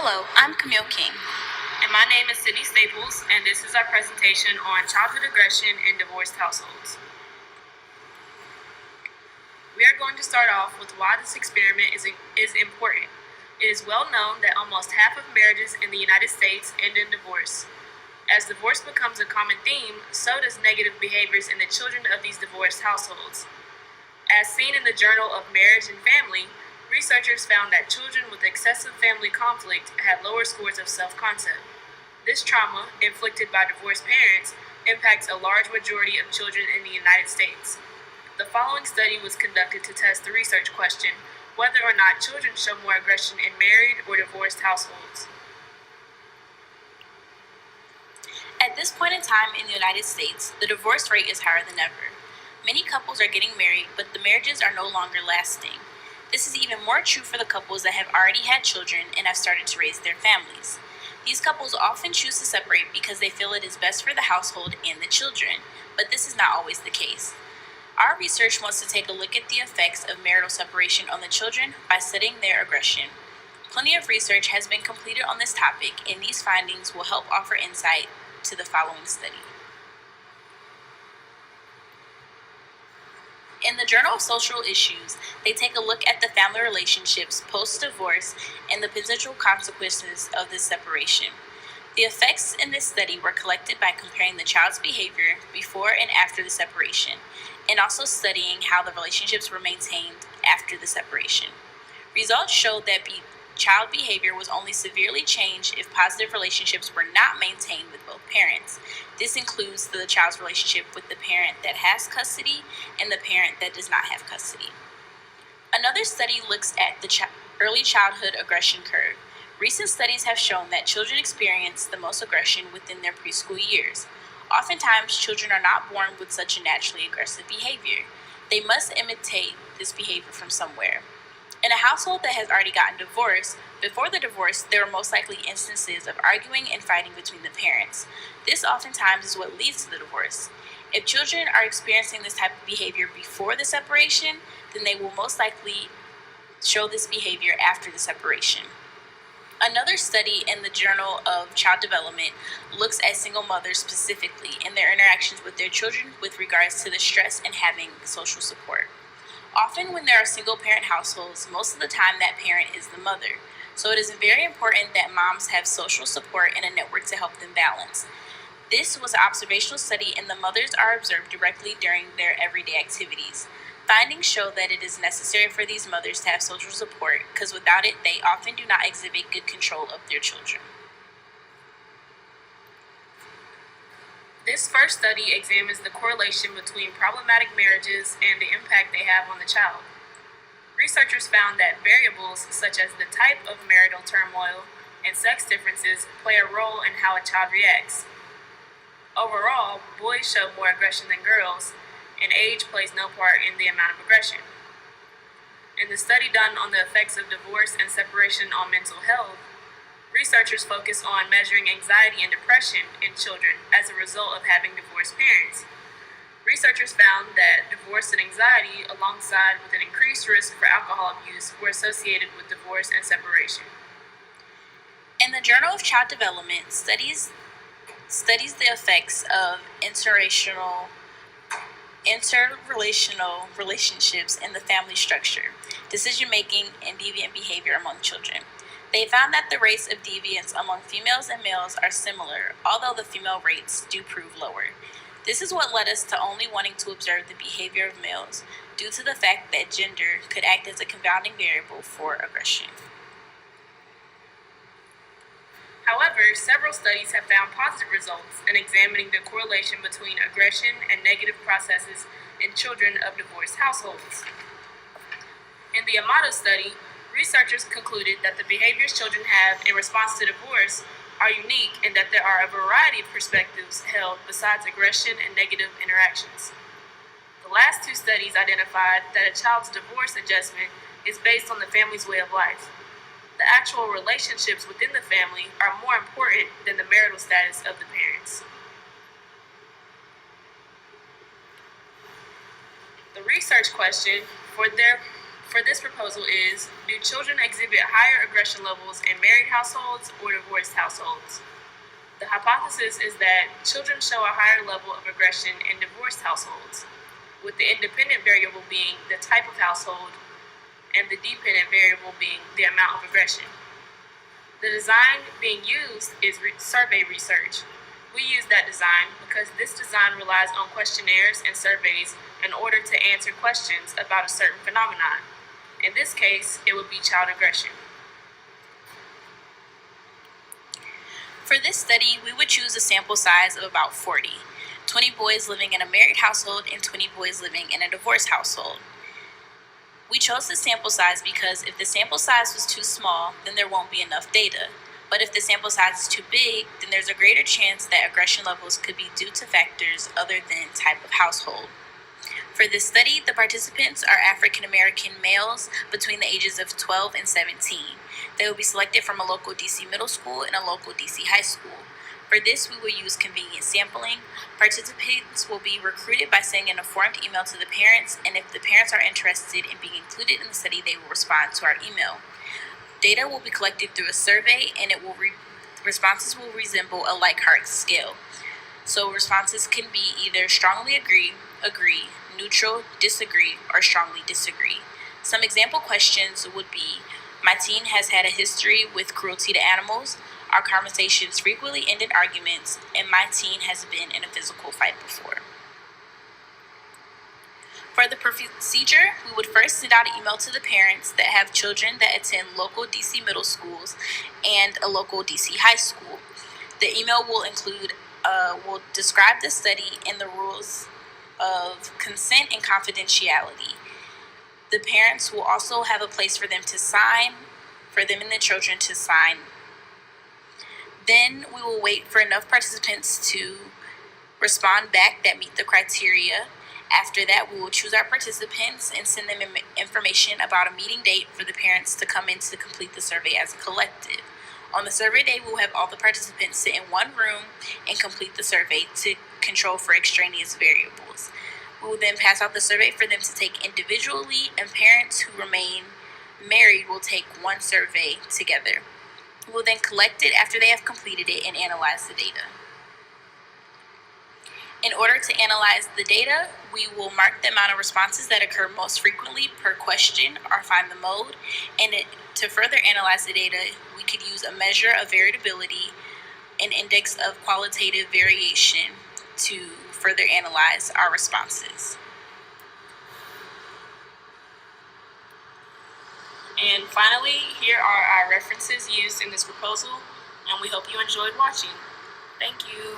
Hello, I'm Camille King. And my name is Sydney Staples, and this is our presentation on childhood aggression in divorced households. We are going to start off with why this experiment is important. It is well known that almost half of marriages in the United States end in divorce. As divorce becomes a common theme, so does negative behaviors in the children of these divorced households. As seen in the Journal of Marriage and Family, researchers found that children with excessive family conflict had lower scores of self-concept. This trauma, inflicted by divorced parents, impacts a large majority of children in the United States. The following study was conducted to test the research question whether or not children show more aggression in married or divorced households. At this point in time in the United States, the divorce rate is higher than ever. Many couples are getting married, but the marriages are no longer lasting. This is even more true for the couples that have already had children and have started to raise their families. These couples often choose to separate because they feel it is best for the household and the children, but this is not always the case. Our research wants to take a look at the effects of marital separation on the children by studying their aggression. Plenty of research has been completed on this topic, and these findings will help offer insight to the following study. In the Journal of Social Issues, they take a look at the family relationships post-divorce and the potential consequences of this separation. The effects in this study were collected by comparing the child's behavior before and after the separation, and also studying how the relationships were maintained after the separation. Results showed that child behavior was only severely changed if positive relationships were not maintained with both parents. This includes the child's relationship with the parent that has custody and the parent that does not have custody. Another study looks at the early childhood aggression curve. Recent studies have shown that children experience the most aggression within their preschool years. Oftentimes, children are not born with such a naturally aggressive behavior. They must imitate this behavior from somewhere. In a household that has already gotten divorced, before the divorce, there are most likely instances of arguing and fighting between the parents. This oftentimes is what leads to the divorce. If children are experiencing this type of behavior before the separation, then they will most likely show this behavior after the separation. Another study in the Journal of Child Development looks at single mothers specifically and their interactions with their children with regards to the stress and having social support. Often when there are single-parent households, most of the time that parent is the mother. So it is very important that moms have social support and a network to help them balance. This was an observational study, and the mothers are observed directly during their everyday activities. Findings show that it is necessary for these mothers to have social support because without it, they often do not exhibit good control of their children. This first study examines the correlation between problematic marriages and the impact they have on the child. Researchers found that variables such as the type of marital turmoil and sex differences play a role in how a child reacts. Overall, boys show more aggression than girls, and age plays no part in the amount of aggression. In the study done on the effects of divorce and separation on mental health, researchers focus on measuring anxiety and depression in children as a result of having divorced parents. Researchers found that divorce and anxiety, alongside with an increased risk for alcohol abuse, were associated with divorce and separation. In the Journal of Child Development, studies the effects of interrelational relationships in the family structure, decision-making, and deviant behavior among children. They found that the rates of deviance among females and males are similar, although the female rates do prove lower. This is what led us to only wanting to observe the behavior of males, due to the fact that gender could act as a confounding variable for aggression. However, several studies have found positive results in examining the correlation between aggression and negative processes in children of divorced households. In the Amato study, researchers concluded that the behaviors children have in response to divorce are unique and that there are a variety of perspectives held besides aggression and negative interactions. The last two studies identified that a child's divorce adjustment is based on the family's way of life. The actual relationships within the family are more important than the marital status of the parents. The research question for for this proposal is, do children exhibit higher aggression levels in married households or divorced households? The hypothesis is that children show a higher level of aggression in divorced households, with the independent variable being the type of household and the dependent variable being the amount of aggression. The design being used is survey research. We use that design because this design relies on questionnaires and surveys in order to answer questions about a certain phenomenon. In this case, it would be child aggression. For this study, we would choose a sample size of about 40, 20 boys living in a married household and 20 boys living in a divorced household. We chose this sample size because if the sample size was too small, then there won't be enough data. But if the sample size is too big, then there's a greater chance that aggression levels could be due to factors other than type of household. For this study, the participants are African American males between the ages of 12 and 17. They will be selected from a local DC middle school and a local DC high school. For this, we will use convenient sampling. Participants will be recruited by sending an informed email to the parents, and if the parents are interested in being included in the study, they will respond to our email. Data will be collected through a survey, and responses will resemble a Likert scale. So responses can be either strongly agree, neutral, disagree, or strongly disagree. Some example questions would be, my teen has had a history with cruelty to animals, our conversations frequently end in arguments, and my teen has been in a physical fight before. For the procedure, we would first send out an email to the parents that have children that attend local DC middle schools and a local DC high school. The email will describe the study and the rules of consent and confidentiality. The parents will also have a place for them to sign, for them and the children to sign. Then we will wait for enough participants to respond back that meet the criteria. After that, we will choose our participants and send them information about a meeting date for the parents to come in to complete the survey as a collective. On the survey day, we will have all the participants sit in one room and complete the survey to control for extraneous variables. We will then pass out the survey for them to take individually, and parents who remain married will take one survey together. We will then collect it after they have completed it and analyze the data. In order to analyze the data, we will mark the amount of responses that occur most frequently per question or find the mode. And to further analyze the data, we could use a measure of variability, an index of qualitative variation to further analyze our responses. And finally, here are our references used in this proposal, and we hope you enjoyed watching. Thank you.